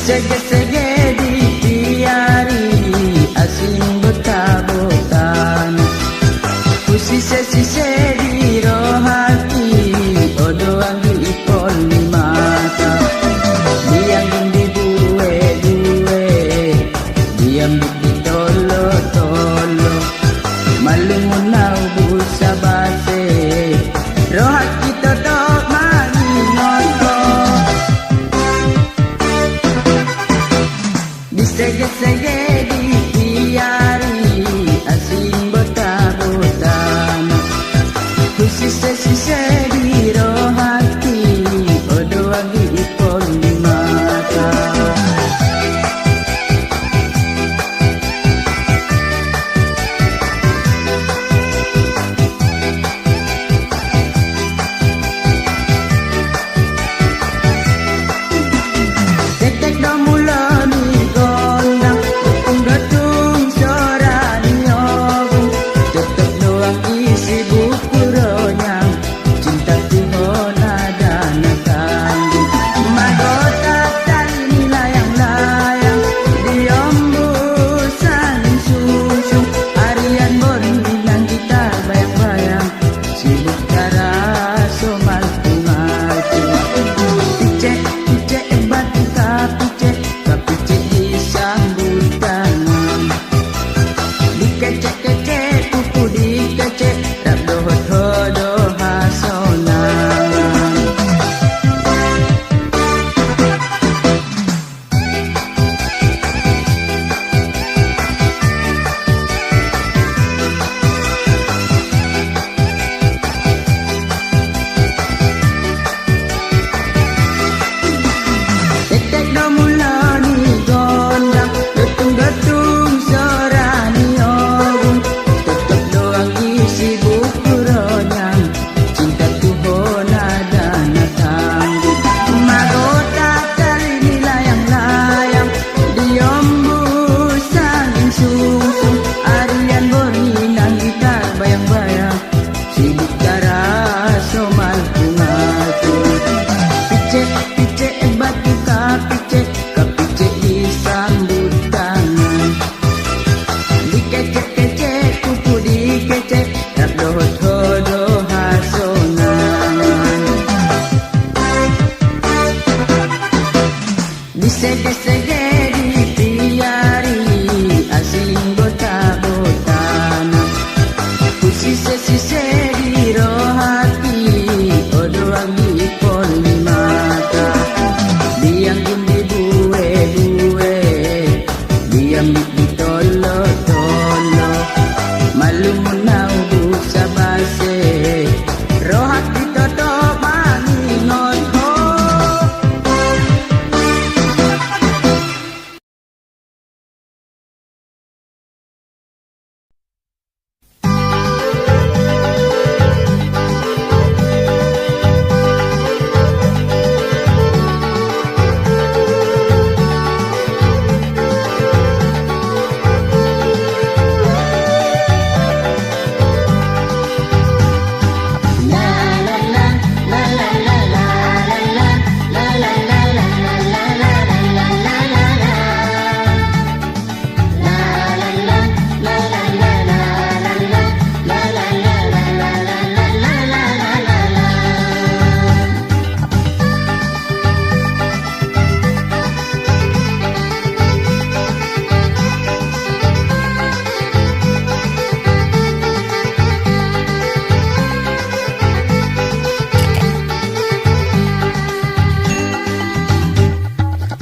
Sege-sege ditiari asing bota-botan Usise-sise di rohati odoang di ipol di mata Diam di duwe-duwe Diam di tolo-tolo Malungunaw busa base Rohati totok mangingoto Sege-sege ditiari asing bota-botan Sise-sise di rohati odoang di ipol di mata Tek-tek do mula ni gondang Tung-tung suara ni obung Tetap doang isi buku ronyang Cinta Tuhan ada nak tanggung Mahkota tali ni layang-layang Diombusan susung Harian berilang kita bayang-bayang Sibuk cara somal tungal-tung Picek-picek batu kapicek Kapicek disambut tangan Dikecek-kecek kuku dikecek Tak dohot-hodoh hasonangan Tek-tek do mula ni gondang Getung-getung suara ni obung Tetap doang isi buku ronyang Cinta Tuhan ada nak tanggung Mahkota tali ni layang-layang Diombusan susung Harian berilang gitar bayang-bayang Sibuk cara somal kungal-tung Picek-picek batu kapicek Kapicek disambut tangan Dikecek-kecek kuku dikecek Tak dohot-hodoh hasonangan Disege-sege ditiari asing bota-botan Sise-sise di rohati odoang di ipol di mata Diam di duwe-duwe Diam di tolo-tolo Malumunaw busa base Rohati totok mangingoto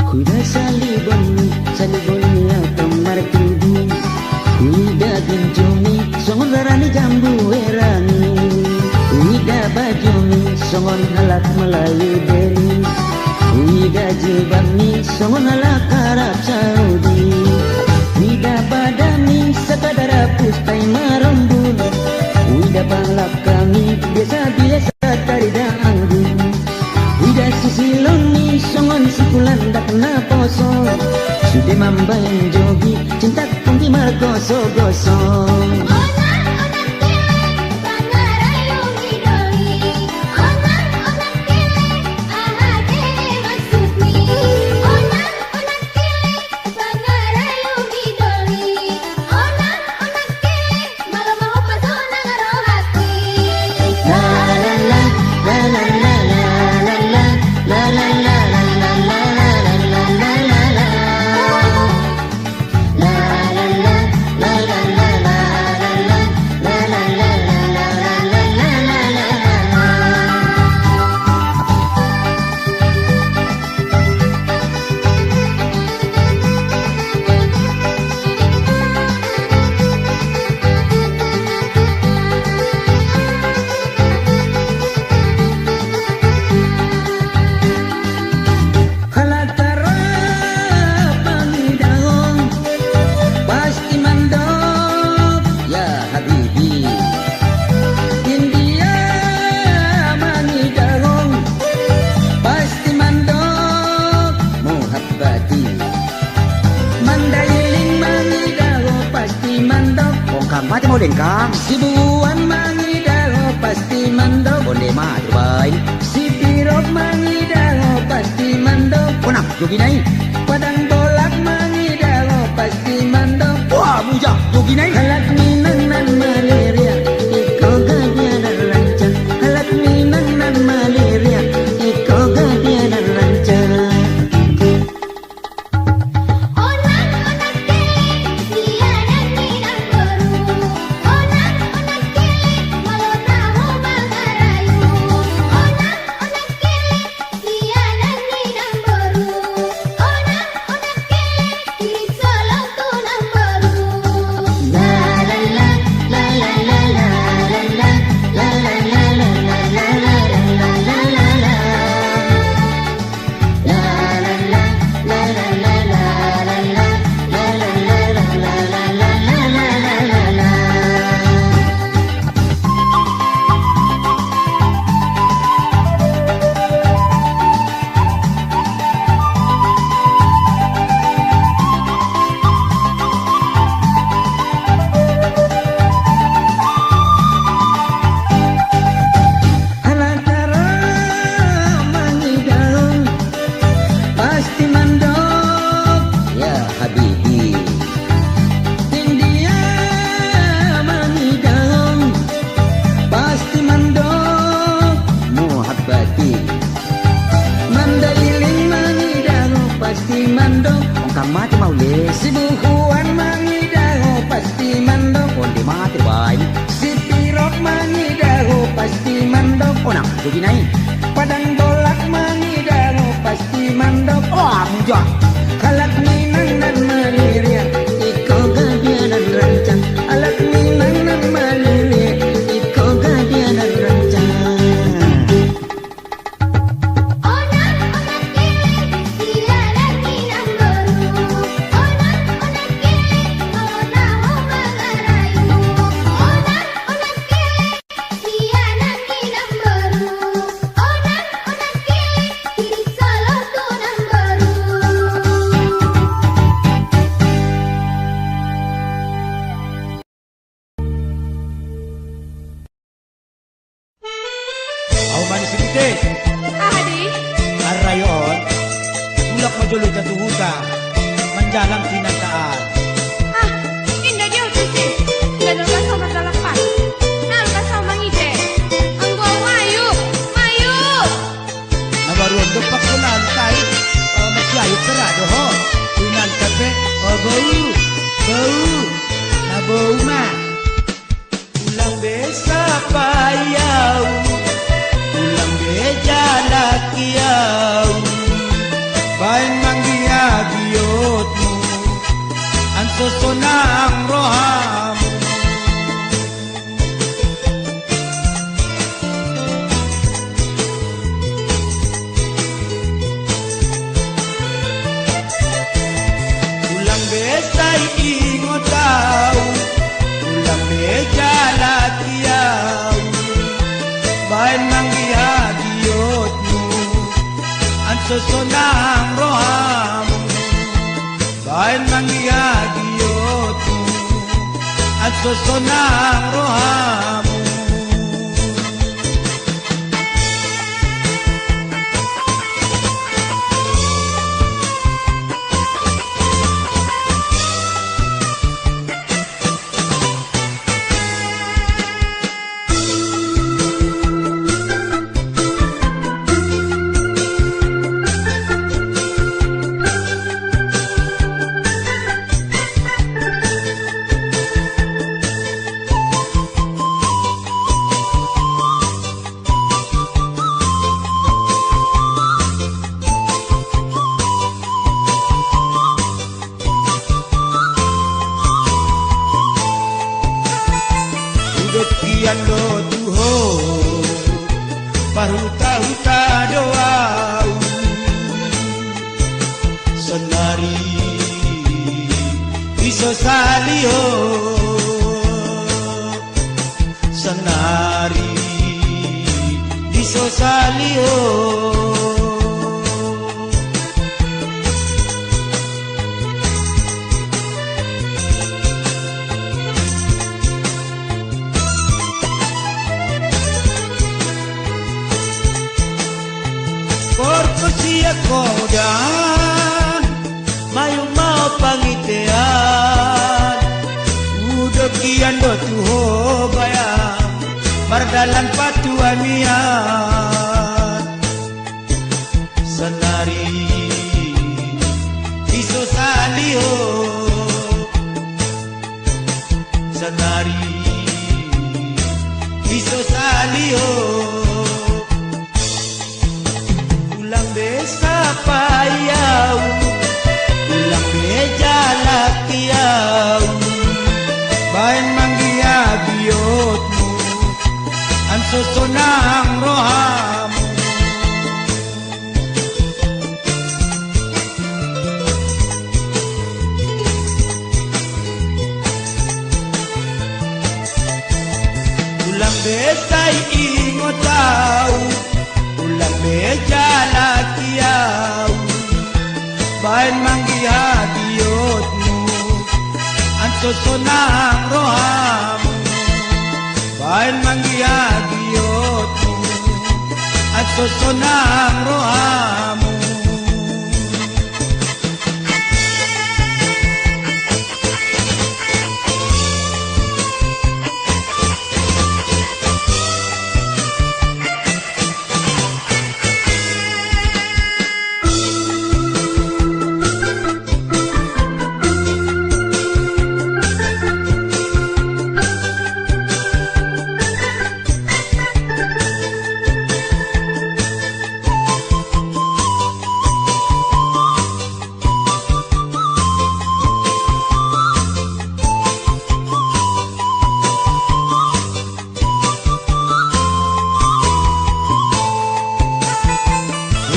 Kuda saliboni atong martudi Kuda ginjumi songon rarani jambu erani Kuda bajumi songon halak Melayu Delhi Kuda jilbabni songon halak Arab Saudi Kuda badami sekadar pustai marambuna Kuda balak kami biasa-biasa tarida anggun Kuda sisiloni songon sikulan dak na poso Sudah mambayan jogi cinta kongki margoso-gosong mati mau lengkang. Si buan mangidalo pasti mandok. Boleh mah terbaik. Si pirok mangidalo pasti mandok. Nak jogi naik. Padang bolak mangidalo pasti mandok. Wah bujak jogi naik. Halak minang nan malaria. Iko gadia dan lancang. Halak minang nan malaria. Iko gadia dan lancang. Mati mau le si buhuan mangidaho pasti mandok. Onde mati baik. Si pirok mangidaho pasti mandok. Nak jogi naik. Padang bolak mangidaho pasti mandok. Oh mujak. Halak minang dan malaria. Iko gadia dan rancang. Halak minang dan malaria. Iko gadia dan rancang. Menjalang pinataan. Indah jauh sih. Gak ada sama dalapan. Nah, lupa sama ngide. Anggo mayu. Nabaru untuk pakulan tay. Masih ayu kerado ho. Pinan kafe. Bau. Na bau mah. Ulang besa payau. Ulang beja lakiau. Bain manggia giotmu. Ansosonang rohamu. Ulang besai ingotau. Ulang beja lakiau. Bain manggia giotmu. Ansosonang rohamu. Bain manggia giotmu. Ansosonang rohamu. Kian do tuho paruta-huta doau senari iso salio senari iso salio. mardalan patuamian senari iso salio senari iso salio ulang besa payau ulang beja lakiau bain manggia biotmu anso sonang rohamu ulang besai ingotau ulang beja lakiau bain manggia biotmu anso sonang rohamu bain manggia biotmu anso sonang rohamu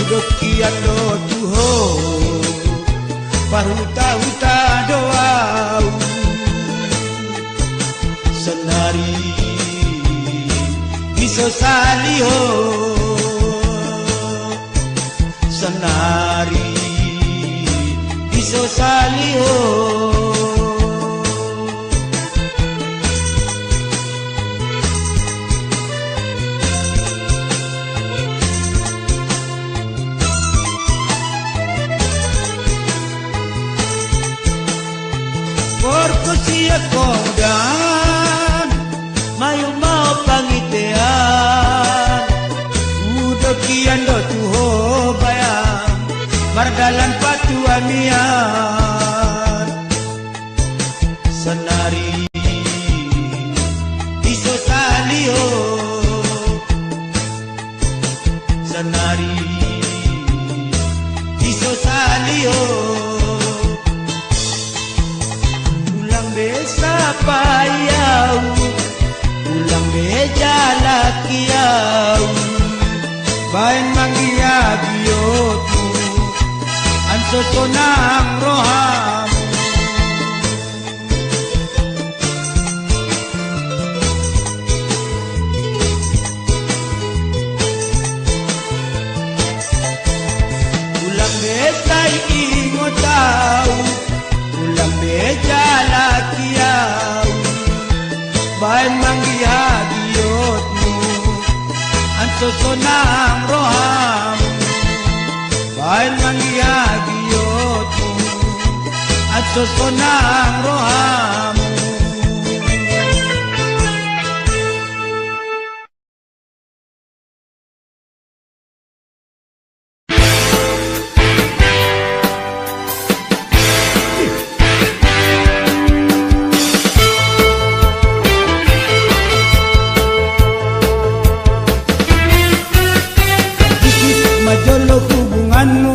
Dokiando tuho paruta-huta doau senari iso saliho senari iso saliho Porkosia kodan mayu mau pangitean udokian do tuho bayang mardalan patuamian senari iso salio senari iso salio besa payau ulang beja lakiau bain manggia biotmu anso sonang rohamu ulang besa ingotau ulang beja lakiau bain manggia biotmu anso sonang rohamu bain manggia biotmu anso sonang rohamu Majolo hubunganmu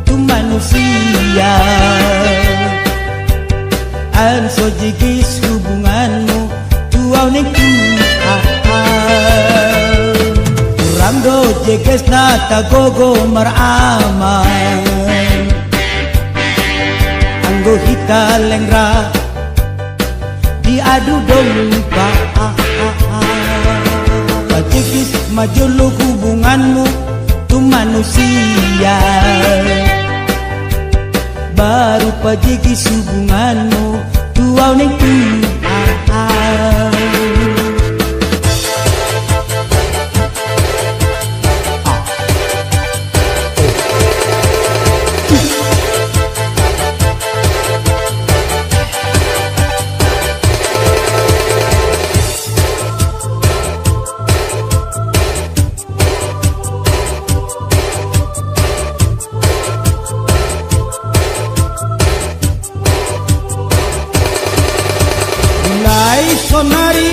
tu manusia Anso jigis hubunganmu tu awning tu Ramdo jiges na tagogo maraman Anggo hita lengra diadu domba Pajigis majolo hubunganmu tu manusia baru pajigi hubunganmu tu awning tu sonari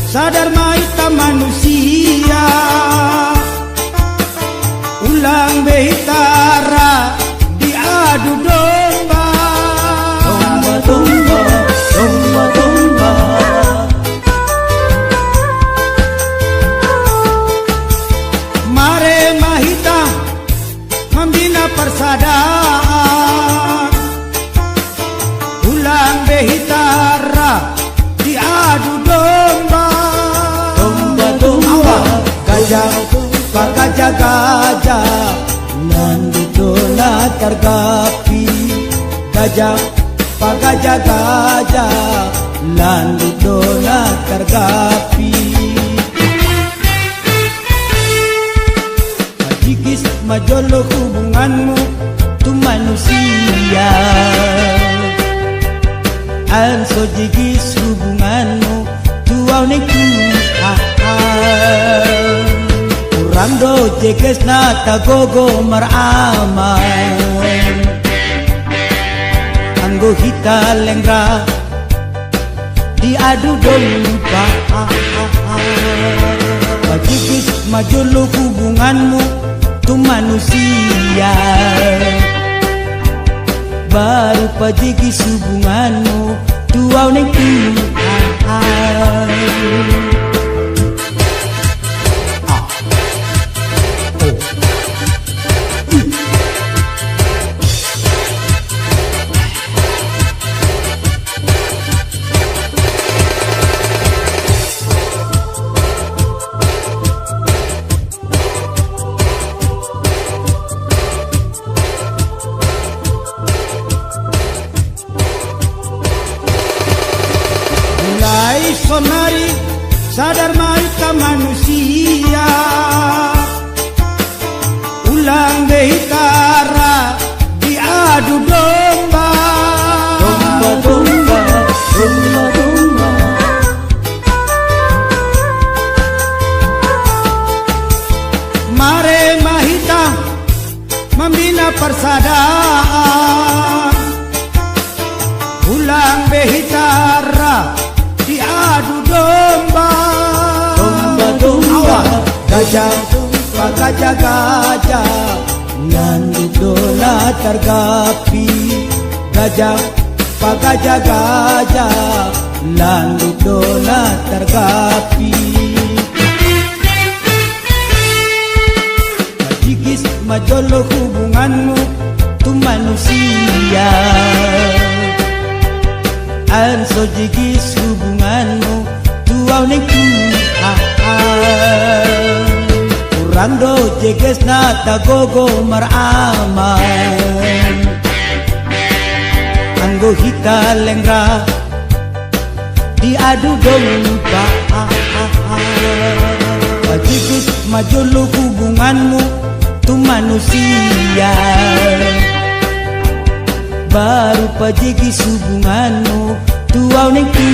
sadar maita manusia ulang behitara diadu domba. Domba, domba, domba, domba. Mare mahita membina persaudaraan ulang behitara diadu domba. Domba, domba, gajah gajah gajah nandu dola tergapi. Gajah gajah gajah nandu dola tergapi. Majigis majolo hubunganmu tu manusia. Anso jigis hubunganmu tu awneku Rando jeges na tagogo maraman Anggo hita lengra diadu domba. Majigis majolo hubunganmu tu manusia. Baru pajigis hubunganmu tu awneku sonari sadar maita manusia ulang behitara diadu domba. Domba, domba, domba, domba. Mare mahita membina persaudaraan ulang behitara diadu domba. Domba, domba, gajah gajah gajah nandu dola tergapi. Gajah gajah gajah nandu dola tergapi. Majigis majolo hubunganmu tu manusia. Anso jigis hubunganmu tu awneku Rando jeges na tagogo maraman Anggo hita lengra diadu domba. Majigis majolo hubunganmu tu manusia. Baru pajigis hubunganmu tu awneku